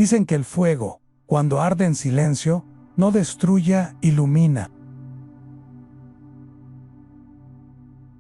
Dicen que el fuego, cuando arde en silencio, no destruye, ilumina.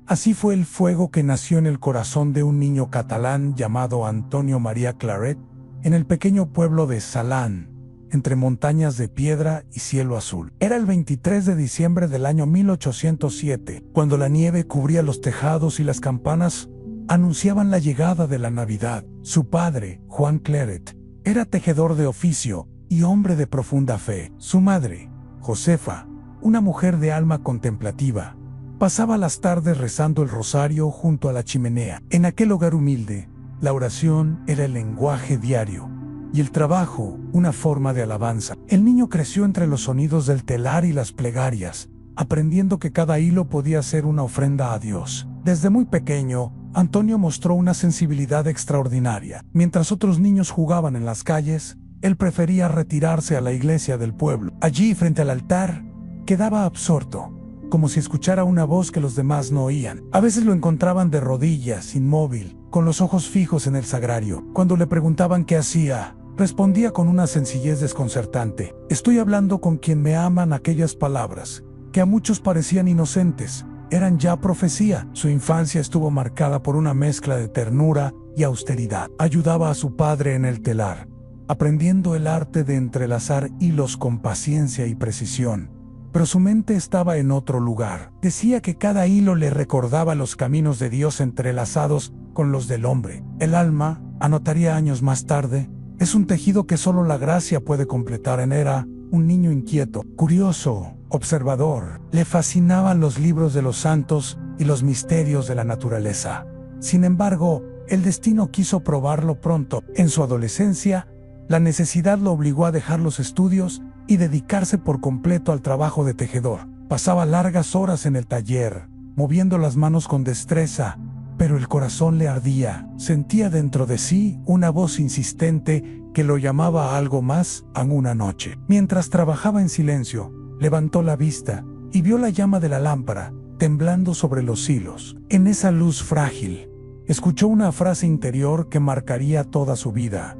Así fue el fuego que nació en el corazón de un niño catalán llamado Antonio María Claret, en el pequeño pueblo de Salán, entre montañas de piedra y cielo azul. Era el 23 de diciembre del año 1807, cuando la nieve cubría los tejados y las campanas anunciaban la llegada de la Navidad. Su padre, Juan Claret, era tejedor de oficio y hombre de profunda fe. Su madre, Josefa, una mujer de alma contemplativa, pasaba las tardes rezando el rosario junto a la chimenea. En aquel hogar humilde, la oración era el lenguaje diario y el trabajo una forma de alabanza. El niño creció entre los sonidos del telar y las plegarias, aprendiendo que cada hilo podía ser una ofrenda a Dios. Desde muy pequeño, Antonio mostró una sensibilidad extraordinaria. Mientras otros niños jugaban en las calles, él prefería retirarse a la iglesia del pueblo. Allí, frente al altar, quedaba absorto, como si escuchara una voz que los demás no oían. A veces lo encontraban de rodillas, inmóvil, con los ojos fijos en el sagrario. Cuando le preguntaban qué hacía, respondía con una sencillez desconcertante: estoy hablando con quien me aman. Aquellas palabras, que a muchos parecían inocentes, eran ya profecía. Su infancia estuvo marcada por una mezcla de ternura y austeridad. Ayudaba a su padre en el telar, aprendiendo el arte de entrelazar hilos con paciencia y precisión. Pero su mente estaba en otro lugar. Decía que cada hilo le recordaba los caminos de Dios entrelazados con los del hombre. El alma, anotaría años más tarde, es un tejido que solo la gracia puede completar. Era un niño inquieto, curioso, observador. Le fascinaban los libros de los santos y los misterios de la naturaleza. Sin embargo, el destino quiso probarlo pronto. En su adolescencia, la necesidad lo obligó a dejar los estudios y dedicarse por completo al trabajo de tejedor. Pasaba largas horas en el taller, moviendo las manos con destreza, pero el corazón le ardía. Sentía dentro de sí una voz insistente que lo llamaba a algo más. Una noche, mientras trabajaba en silencio, levantó la vista y vio la llama de la lámpara temblando sobre los hilos. En esa luz frágil, escuchó una frase interior que marcaría toda su vida: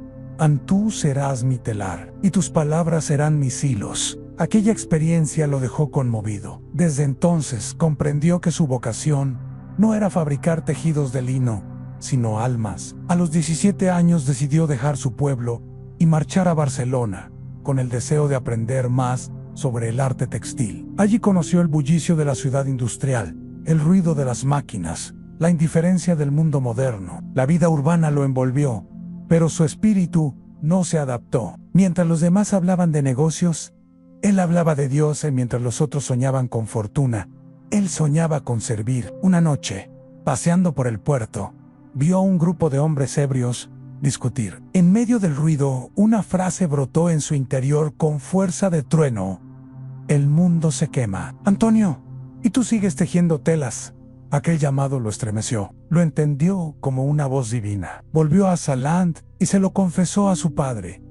Tú serás mi telar, y tus palabras serán mis hilos. Aquella experiencia lo dejó conmovido. Desde entonces comprendió que su vocación no era fabricar tejidos de lino, sino almas. A los 17 años decidió dejar su pueblo y marchar a Barcelona, con el deseo de aprender más sobre el arte textil. Allí conoció el bullicio de la ciudad industrial, el ruido de las máquinas, la indiferencia del mundo moderno. La vida urbana lo envolvió, pero su espíritu no se adaptó. Mientras los demás hablaban de negocios, él hablaba de Dios, y mientras los otros soñaban con fortuna, él soñaba con servir. Una noche, paseando por el puerto, vio a un grupo de hombres ebrios discutir. En medio del ruido, una frase brotó en su interior con fuerza de trueno: el mundo se quema. Antonio, ¿y tú sigues tejiendo telas? Aquel llamado lo estremeció. Lo entendió como una voz divina. Volvió a Salán y se lo confesó a su padre: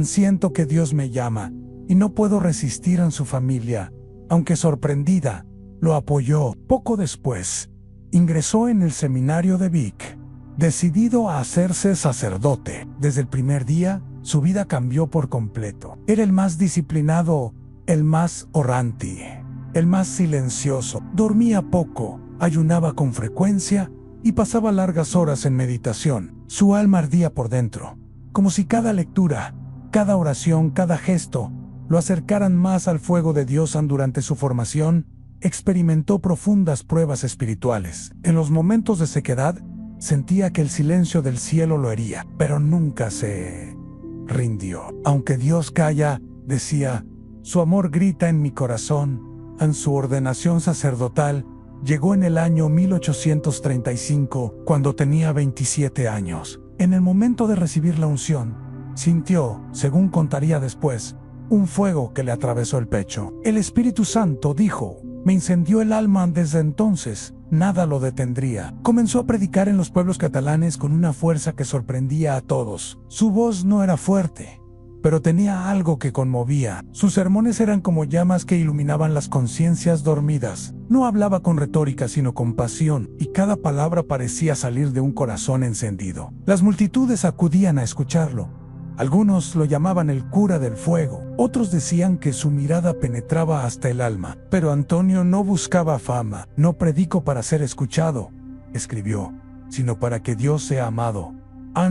siento que Dios me llama y no puedo resistir a su familia. Aunque sorprendida, lo apoyó. Poco después, ingresó en el seminario de Vic, decidido a hacerse sacerdote. Desde el primer día, su vida cambió por completo. Era el más disciplinado, el más orante, el más silencioso. Dormía poco, ayunaba con frecuencia y pasaba largas horas en meditación. Su alma ardía por dentro, como si cada lectura, cada oración, cada gesto lo acercaran más al fuego de Dios. Durante su formación, experimentó profundas pruebas espirituales. En los momentos de sequedad, sentía que el silencio del cielo lo hería, pero nunca se rindió. Aunque Dios calla, decía, su amor grita en mi corazón. En su ordenación sacerdotal llegó en el año 1835, cuando tenía 27 años. En el momento de recibir la unción, sintió, según contaría después, un fuego que le atravesó el pecho. El Espíritu Santo, dijo, me incendió el alma. Desde entonces, nada lo detendría. Comenzó a predicar en los pueblos catalanes con una fuerza que sorprendía a todos. Su voz no era fuerte, pero tenía algo que conmovía. Sus sermones eran como llamas que iluminaban las conciencias dormidas. No hablaba con retórica, sino con pasión, y cada palabra parecía salir de un corazón encendido. Las multitudes acudían a escucharlo, Algunos lo llamaban el cura del fuego, otros decían que su mirada penetraba hasta el alma. Pero Antonio no buscaba fama. No predico para ser escuchado, escribió, sino para que Dios sea amado.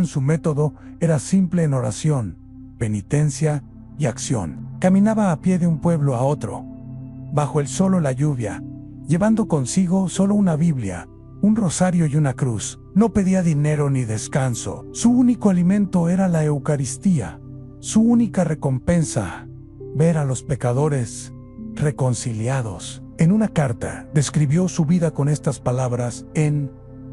Su método era simple en oración, penitencia y acción. Caminaba a pie de un pueblo a otro, bajo el sol o la lluvia, llevando consigo solo una Biblia, un rosario y una cruz. No pedía dinero ni descanso. Su único alimento era la Eucaristía. Su única recompensa, ver a los pecadores reconciliados. En una carta, describió su vida con estas palabras: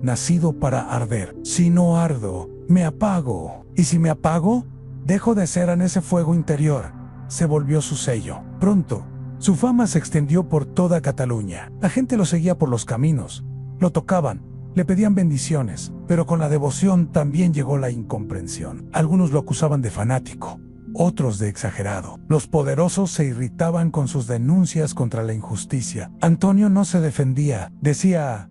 nacido para arder. Si no ardo, me apago. Y si me apago, dejo de ser en ese fuego interior. Se volvió su sello. Pronto, su fama se extendió por toda Cataluña. La gente lo seguía por los caminos, lo tocaban, le pedían bendiciones, pero con la devoción también llegó la incomprensión. Algunos lo acusaban de fanático, otros de exagerado. Los poderosos se irritaban con sus denuncias contra la injusticia. Antonio no se defendía. Decía: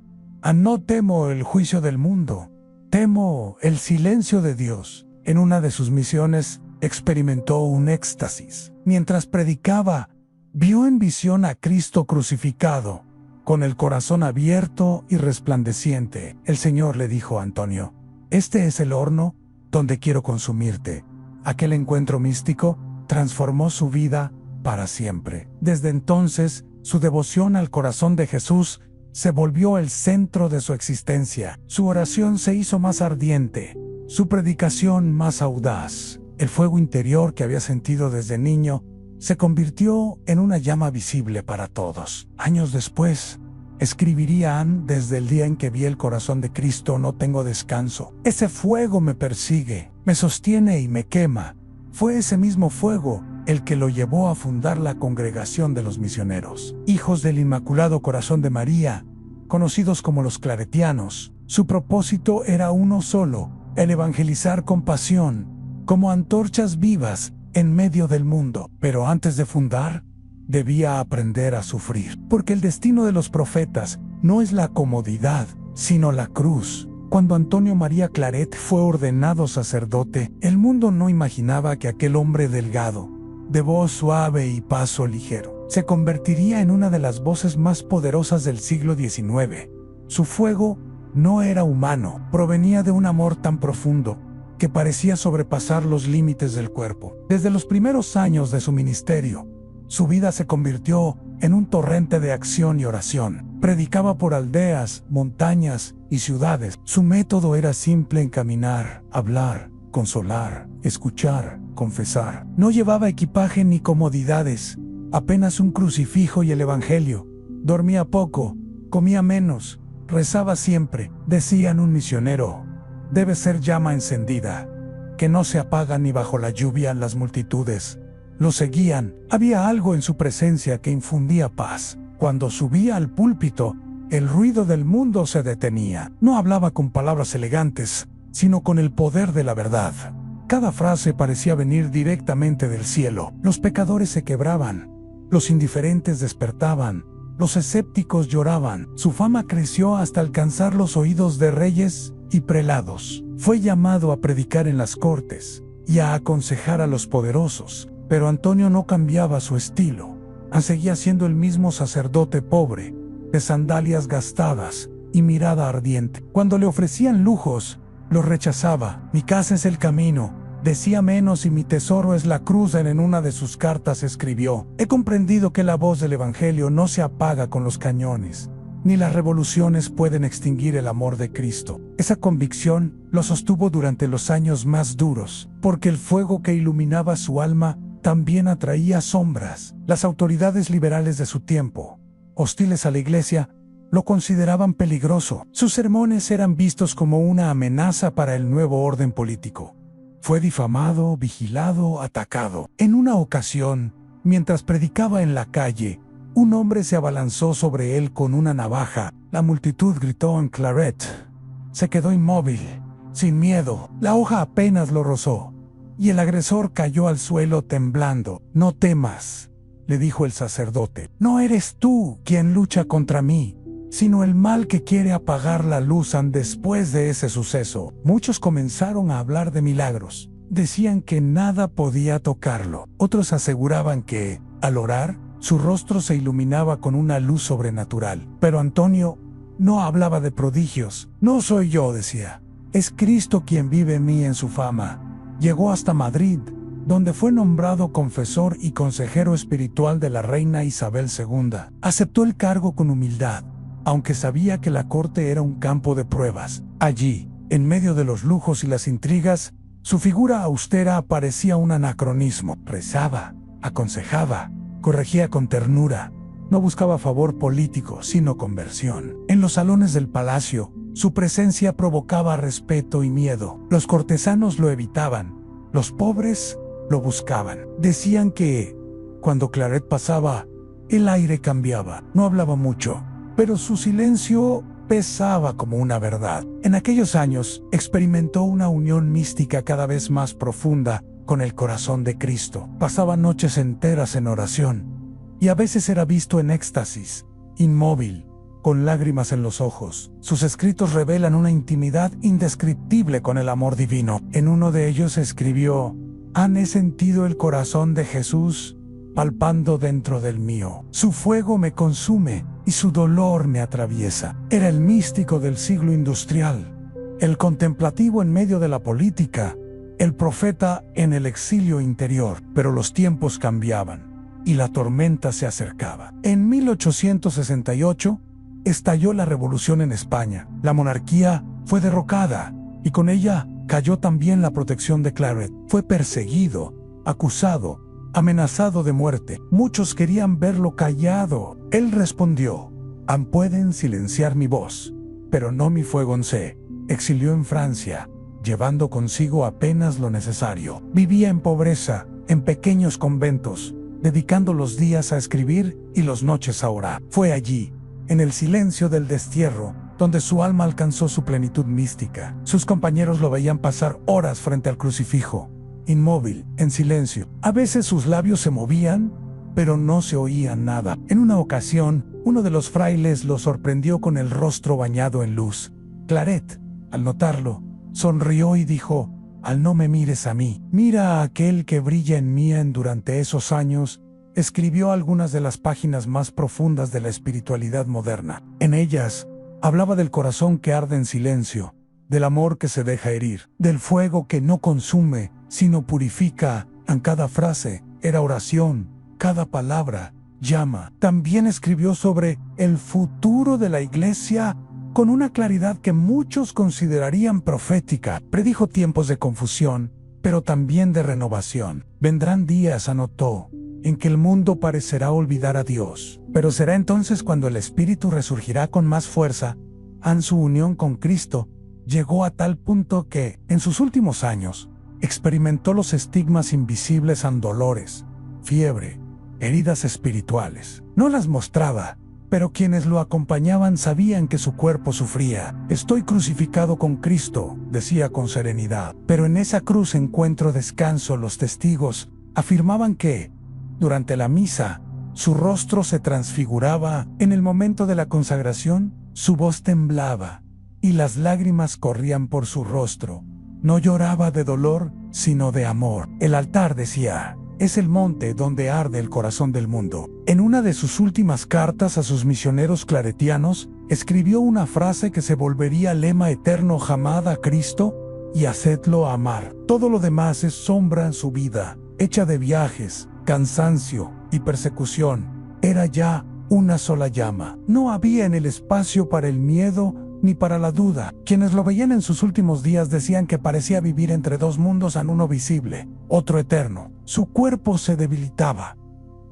no temo el juicio del mundo, temo el silencio de Dios. En una de sus misiones experimentó un éxtasis. Mientras predicaba, vio en visión a Cristo crucificado, con el corazón abierto y resplandeciente. El Señor le dijo a Antonio: este es el horno donde quiero consumirte. Aquel encuentro místico transformó su vida para siempre. Desde entonces, su devoción al corazón de Jesús se volvió el centro de su existencia. Su oración se hizo más ardiente, su predicación más audaz. El fuego interior que había sentido desde niño se convirtió en una llama visible para todos. Años después, escribiría: desde el día en que vi el corazón de Cristo no tengo descanso. Ese fuego me persigue, me sostiene y me quema. Fue ese mismo fuego el que lo llevó a fundar la Congregación de los Misioneros, Hijos del Inmaculado Corazón de María, conocidos como los claretianos. Su propósito era uno solo: el evangelizar con pasión, como antorchas vivas en medio del mundo. Pero antes de fundar, debía aprender a sufrir, porque el destino de los profetas no es la comodidad, sino la cruz. Cuando Antonio María Claret fue ordenado sacerdote, el mundo no imaginaba que aquel hombre delgado, de voz suave y paso ligero, se convertiría en una de las voces más poderosas del siglo XIX. Su fuego no era humano, provenía de un amor tan profundo que parecía sobrepasar los límites del cuerpo. Desde los primeros años de su ministerio, su vida se convirtió en un torrente de acción y oración. Predicaba por aldeas, montañas y ciudades. Su método era simple: encaminar, hablar, consolar, escuchar, confesar. No llevaba equipaje ni comodidades, apenas un crucifijo y el evangelio. Dormía poco, comía menos, rezaba siempre. Decían: un misionero debe ser llama encendida, que no se apaga ni bajo la lluvia. Las multitudes lo seguían. Había algo en su presencia que infundía paz. Cuando subía al púlpito, el ruido del mundo se detenía. No hablaba con palabras elegantes, sino con el poder de la verdad. Cada frase parecía venir directamente del cielo. Los pecadores se quebraban, los indiferentes despertaban, los escépticos lloraban. Su fama creció hasta alcanzar los oídos de reyes y prelados. Fue llamado a predicar en las cortes y a aconsejar a los poderosos. Pero Antonio no cambiaba su estilo. Seguía siendo el mismo sacerdote pobre, de sandalias gastadas y mirada ardiente. Cuando le ofrecían lujos, los rechazaba. Mi casa es el camino, decía menos, y mi tesoro es la cruz. En una de sus cartas escribió: he comprendido que la voz del evangelio no se apaga con los cañones, ni las revoluciones pueden extinguir el amor de Cristo. Esa convicción lo sostuvo durante los años más duros, porque el fuego que iluminaba su alma también atraía sombras. Las autoridades liberales de su tiempo, hostiles a la iglesia, lo consideraban peligroso. Sus sermones eran vistos como una amenaza para el nuevo orden político. Fue difamado, vigilado, atacado. En una ocasión, mientras predicaba en la calle, un hombre se abalanzó sobre él con una navaja. La multitud gritó en Claret. Se quedó inmóvil, sin miedo. La hoja apenas lo rozó, y el agresor cayó al suelo temblando. No temas, le dijo el sacerdote. No eres tú quien lucha contra mí, sino el mal que quiere apagar la luz. Después de ese suceso, muchos comenzaron a hablar de milagros. decían que nada podía tocarlo. Otros aseguraban que, al orar, su rostro se iluminaba con una luz sobrenatural. Pero Antonio no hablaba de prodigios. No soy yo, decía. Es Cristo quien vive en mí en su fama. Llegó hasta Madrid, donde fue nombrado confesor y consejero espiritual de la reina Isabel II. Aceptó el cargo con humildad, aunque sabía que la corte era un campo de pruebas. Allí, en medio de los lujos y las intrigas, su figura austera parecía un anacronismo. Rezaba, aconsejaba, corregía con ternura. No buscaba favor político, sino conversión. En los salones del palacio, su presencia provocaba respeto y miedo. Los cortesanos lo evitaban, los pobres lo buscaban. Decían que, cuando Claret pasaba, el aire cambiaba. No hablaba mucho, pero su silencio pesaba como una verdad. En aquellos años, experimentó una unión mística cada vez más profunda con el corazón de Cristo. Pasaba noches enteras en oración, y a veces era visto en éxtasis, inmóvil, con lágrimas en los ojos. Sus escritos revelan una intimidad indescriptible con el amor divino. En uno de ellos escribió: «He sentido el corazón de Jesús palpando dentro del mío. Su fuego me consume y su dolor me atraviesa». Era el místico del siglo industrial, el contemplativo en medio de la política, el profeta en el exilio interior. Pero los tiempos cambiaban y la tormenta se acercaba. En 1868 estalló la revolución en España. La monarquía fue derrocada y con ella cayó también la protección de Claret. Fue perseguido, acusado, amenazado de muerte. Muchos querían verlo callado. Él respondió: «Pueden silenciar mi voz, pero no mi fuego». Se exilió en Francia, llevando consigo apenas lo necesario. Vivía en pobreza, en pequeños conventos, dedicando los días a escribir y las noches a orar. Fue allí, en el silencio del destierro, donde su alma alcanzó su plenitud mística. Sus compañeros lo veían pasar horas frente al crucifijo, inmóvil, en silencio. A veces sus labios se movían, pero no se oía nada. En una ocasión, uno de los frailes lo sorprendió con el rostro bañado en luz. Claret, al notarlo, sonrió y dijo: «No me mires a mí, mira a aquel que brilla en mí». Durante esos años, escribió algunas de las páginas más profundas de la espiritualidad moderna. En ellas, hablaba del corazón que arde en silencio, del amor que se deja herir, del fuego que no consume, sino purifica. En cada frase era oración, cada palabra llama. También escribió sobre el futuro de la Iglesia con una claridad que muchos considerarían profética. Predijo tiempos de confusión, pero también de renovación. Vendrán días, anotó, en que el mundo parecerá olvidar a Dios, pero será entonces cuando el Espíritu resurgirá con más fuerza. Su unión con Cristo llegó a tal punto que, en sus últimos años, experimentó los estigmas invisibles, dolores, fiebre, heridas espirituales. No las mostraba, pero quienes lo acompañaban sabían que su cuerpo sufría. «Estoy crucificado con Cristo», decía con serenidad, «pero en esa cruz encuentro descanso». Los testigos afirmaban que, durante la misa, su rostro se transfiguraba. En el momento de la consagración, su voz temblaba y las lágrimas corrían por su rostro. No lloraba de dolor, sino de amor. El altar, decía, es el monte donde arde el corazón del mundo. En una de sus últimas cartas a sus misioneros claretianos, escribió una frase que se volvería lema eterno: «Amad a Cristo y hacedlo amar». Todo lo demás es sombra en su vida, hecha de viajes, cansancio y persecución. Era ya una sola llama. No había en el espacio para el miedo ni para la duda. Quienes lo veían en sus últimos días decían que parecía vivir entre dos mundos, en uno visible, otro eterno. Su cuerpo se debilitaba,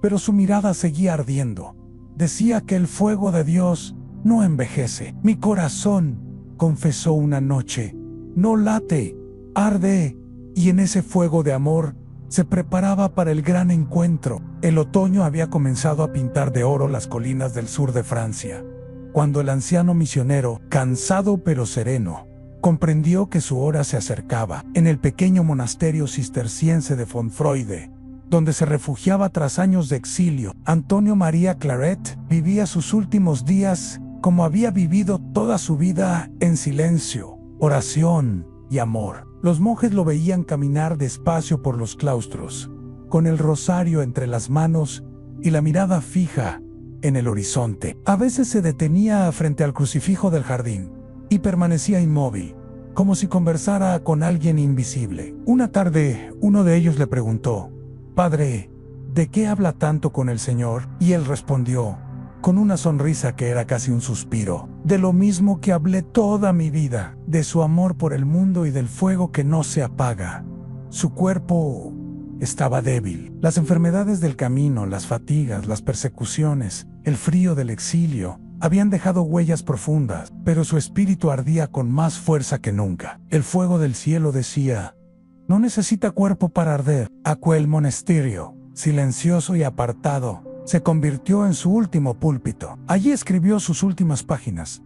pero su mirada seguía ardiendo. Decía que el fuego de Dios no envejece. «Mi corazón», confesó una noche, «no late, arde». Y en ese fuego de amor se preparaba para el gran encuentro. El otoño había comenzado a pintar de oro las colinas del sur de Francia, cuando el anciano misionero, cansado pero sereno, comprendió que su hora se acercaba. En el pequeño monasterio cisterciense de Fontfroide, donde se refugiaba tras años de exilio, Antonio María Claret vivía sus últimos días como había vivido toda su vida, en silencio, oración y amor. Los monjes lo veían caminar despacio por los claustros, con el rosario entre las manos y la mirada fija en el horizonte. A veces se detenía frente al crucifijo del jardín y permanecía inmóvil, como si conversara con alguien invisible. Una tarde, uno de ellos le preguntó: «Padre, ¿de qué habla tanto con el Señor?». Y él respondió, con una sonrisa que era casi un suspiro: «De lo mismo que hablé toda mi vida, de su amor por el mundo y del fuego que no se apaga». Su cuerpo estaba débil. Las enfermedades del camino, las fatigas, las persecuciones, el frío del exilio, habían dejado huellas profundas, pero su espíritu ardía con más fuerza que nunca. El fuego del cielo decía: «No necesita cuerpo para arder». Aquel monasterio, silencioso y apartado, se convirtió en su último púlpito. Allí escribió sus últimas páginas,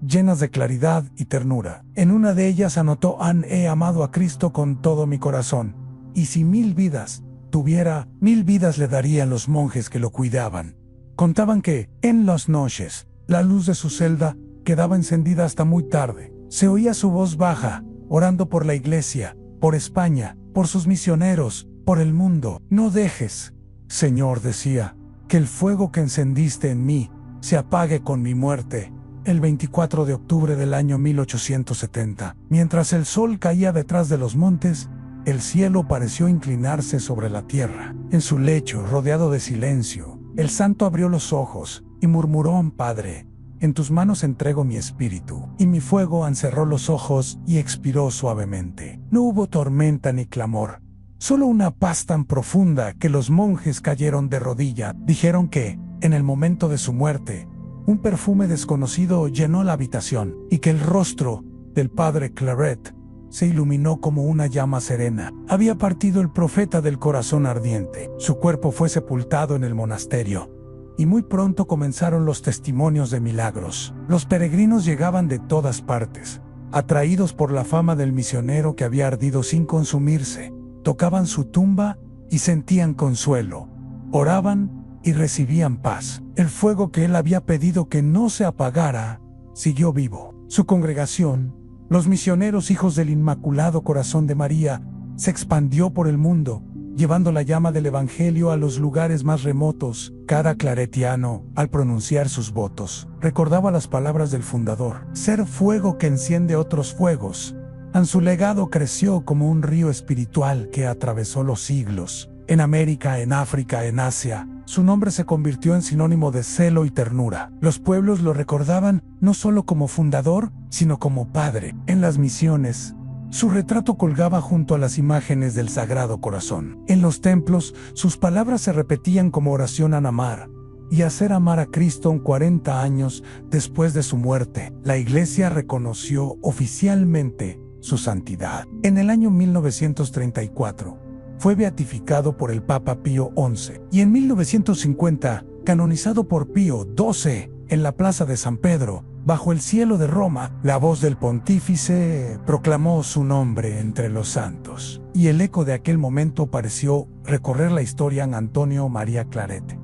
llenas de claridad y ternura. En una de ellas anotó: «He amado a Cristo con todo mi corazón, y si 1000 vidas tuviera, 1000 vidas le darían los monjes que lo cuidaban». Contaban que, en las noches, la luz de su celda quedaba encendida hasta muy tarde. Se oía su voz baja, orando por la iglesia, por España, por sus misioneros, por el mundo. «No dejes, Señor», decía, «que el fuego que encendiste en mí se apague con mi muerte». El 24 de octubre del año 1870, mientras el sol caía detrás de los montes, el cielo pareció inclinarse sobre la tierra. En su lecho, rodeado de silencio, el santo abrió los ojos y murmuró: «Padre, en tus manos entrego mi espíritu». Y mi fuego encerró los ojos y expiró suavemente. No hubo tormenta ni clamor, solo una paz tan profunda que los monjes cayeron de rodilla. Dijeron que, en el momento de su muerte, un perfume desconocido llenó la habitación y que el rostro del padre Claret se iluminó como una llama serena. Había partido el profeta del corazón ardiente. Su cuerpo fue sepultado en el monasterio, y muy pronto comenzaron los testimonios de milagros. Los peregrinos llegaban de todas partes, atraídos por la fama del misionero que había ardido sin consumirse. Tocaban su tumba y sentían consuelo, oraban y recibían paz. El fuego que él había pedido que no se apagara siguió vivo. Su congregación, los misioneros hijos del Inmaculado Corazón de María, se expandió por el mundo, llevando la llama del Evangelio a los lugares más remotos. Cada claretiano, al pronunciar sus votos, recordaba las palabras del fundador: «Ser fuego que enciende otros fuegos». Su legado creció como un río espiritual que atravesó los siglos. En América, en África, en Asia, su nombre se convirtió en sinónimo de celo y ternura. Los pueblos lo recordaban no solo como fundador, sino como padre. En las misiones, su retrato colgaba junto a las imágenes del Sagrado Corazón. En los templos, sus palabras se repetían como oración a amar y hacer amar a Cristo. 40 años después de su muerte, la Iglesia reconoció oficialmente su santidad. En el año 1934, fue beatificado por el Papa Pío XI y en 1950, canonizado por Pío XII en la Plaza de San Pedro, bajo el cielo de Roma. La voz del pontífice proclamó su nombre entre los santos, y el eco de aquel momento pareció recorrer la historia. En Antonio María Claret,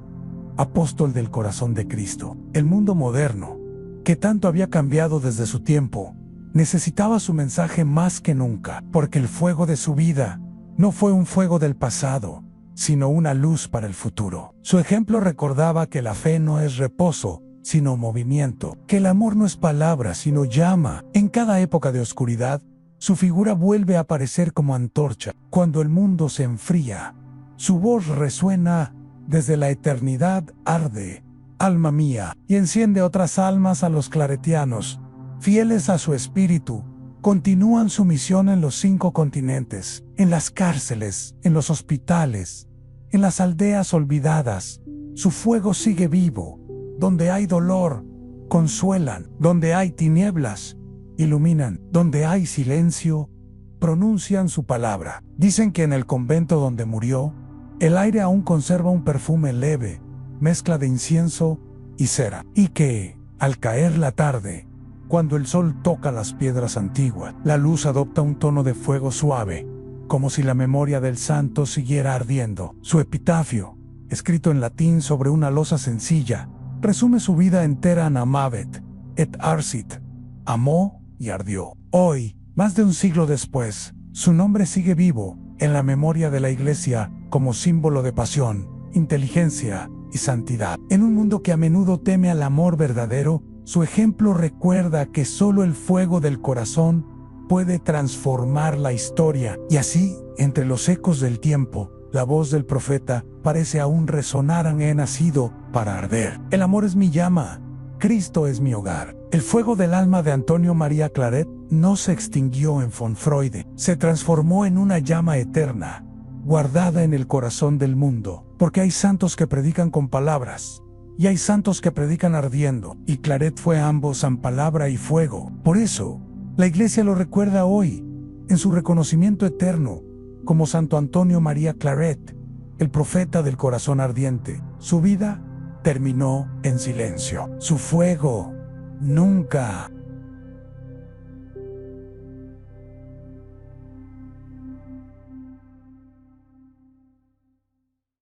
apóstol del corazón de Cristo. El mundo moderno, que tanto había cambiado desde su tiempo, necesitaba su mensaje más que nunca, porque el fuego de su vida no fue un fuego del pasado, sino una luz para el futuro. Su ejemplo recordaba que la fe no es reposo, sino movimiento, que el amor no es palabra, sino llama. En cada época de oscuridad, su figura vuelve a aparecer como antorcha. Cuando el mundo se enfría, su voz resuena desde la eternidad: «Arde, alma mía», y enciende otras almas. A los claretianos, fieles a su espíritu, continúan su misión en los 5 continentes, en las cárceles, en los hospitales, en las aldeas olvidadas. Su fuego sigue vivo. Donde hay dolor, consuelan. Donde hay tinieblas, iluminan. Donde hay silencio, pronuncian su palabra. Dicen que en el convento donde murió, el aire aún conserva un perfume leve, mezcla de incienso y cera, y que, al caer la tarde, cuando el sol toca las piedras antiguas, la luz adopta un tono de fuego suave, como si la memoria del santo siguiera ardiendo. Su epitafio, escrito en latín sobre una losa sencilla, resume su vida entera: «Amavet et arsit», amó y ardió. Hoy, más de un siglo después, Su nombre sigue vivo en la memoria de la Iglesia como símbolo de pasión, inteligencia y santidad. En un mundo que a menudo teme al amor verdadero, su ejemplo recuerda que solo el fuego del corazón puede transformar la historia. Y así, entre los ecos del tiempo, la voz del profeta parece aún resonar: he nacido para arder. El amor es mi llama, Cristo es mi hogar. El fuego del alma de Antonio María Claret no se extinguió en Fonfroide, se transformó en una llama eterna, guardada en el corazón del mundo, porque hay santos que predican con palabras, y hay santos que predican ardiendo, y Claret fue ambos en palabra y fuego. Por eso, la Iglesia lo recuerda hoy, en su reconocimiento eterno, como Santo Antonio María Claret, el profeta del corazón ardiente. Su vida terminó en silencio. Su fuego nunca